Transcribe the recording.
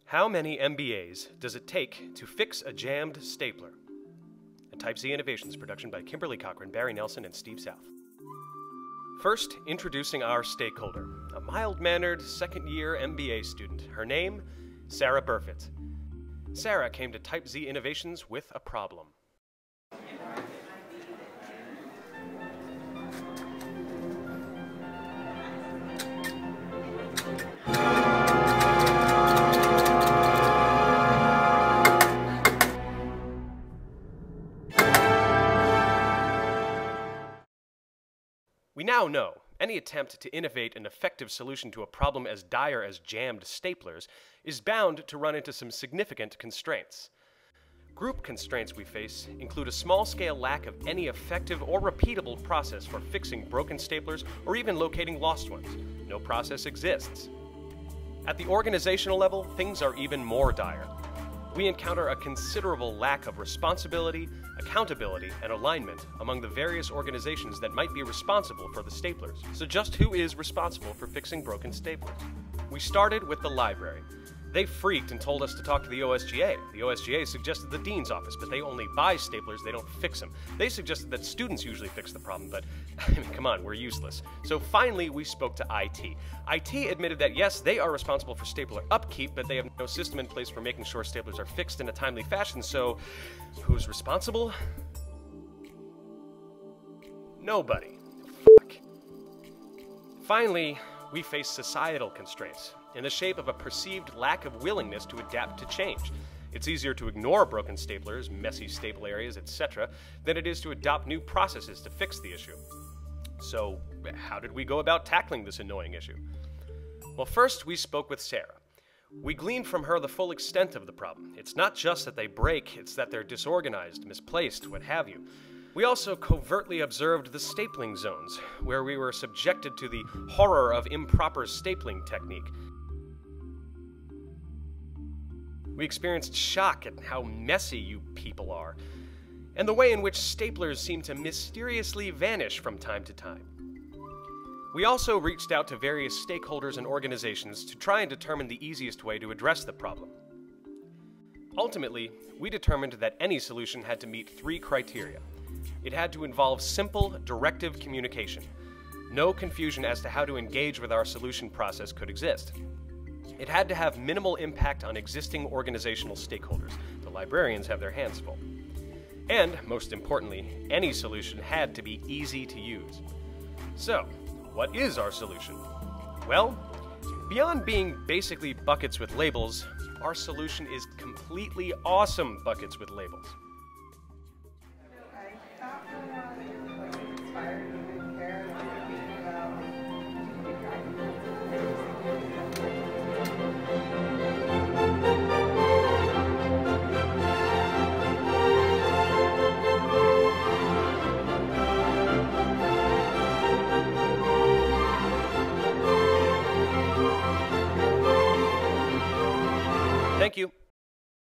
How many MBAs does it take to fix a jammed stapler? A Type Z Innovations production by Kimberly Cochran, Barry Nelson, and Steve South. First, introducing our stakeholder, a mild-mannered second-year MBA student. Her name, Sarah Burfitt. Sarah came to Type Z Innovations with a problem. We now know any attempt to innovate an effective solution to a problem as dire as jammed staplers is bound to run into some significant constraints. Group constraints we face include a small-scale lack of any effective or repeatable process for fixing broken staplers or even locating lost ones. No process exists. At the organizational level, things are even more dire. We encounter a considerable lack of responsibility, accountability, and alignment among the various organizations that might be responsible for the staplers. So just who is responsible for fixing broken staplers? We started with the library. They freaked and told us to talk to the OSGA. The OSGA suggested the dean's office, but they only buy staplers, they don't fix them. They suggested that students usually fix the problem, but I mean, come on, we're useless. So finally, we spoke to IT. IT admitted that yes, they are responsible for stapler upkeep, but they have no system in place for making sure staplers are fixed in a timely fashion, so who's responsible? Nobody. Fuck. Finally, we face societal constraints in the shape of a perceived lack of willingness to adapt to change. It's easier to ignore broken staplers, messy staple areas, etc., than it is to adopt new processes to fix the issue. So, how did we go about tackling this annoying issue? Well, first we spoke with Sarah. We gleaned from her the full extent of the problem. It's not just that they break, it's that they're disorganized, misplaced, what have you. We also covertly observed the stapling zones, where we were subjected to the horror of improper stapling technique. We experienced shock at how messy you people are, and the way in which staplers seem to mysteriously vanish from time to time. We also reached out to various stakeholders and organizations to try and determine the easiest way to address the problem. Ultimately, we determined that any solution had to meet 3 criteria. It had to involve simple, directive communication. No confusion as to how to engage with our solution process could exist. It had to have minimal impact on existing organizational stakeholders. The librarians have their hands full. And, most importantly, any solution had to be easy to use. So, what is our solution? Well, beyond being basically buckets with labels, our solution is completely awesome buckets with labels.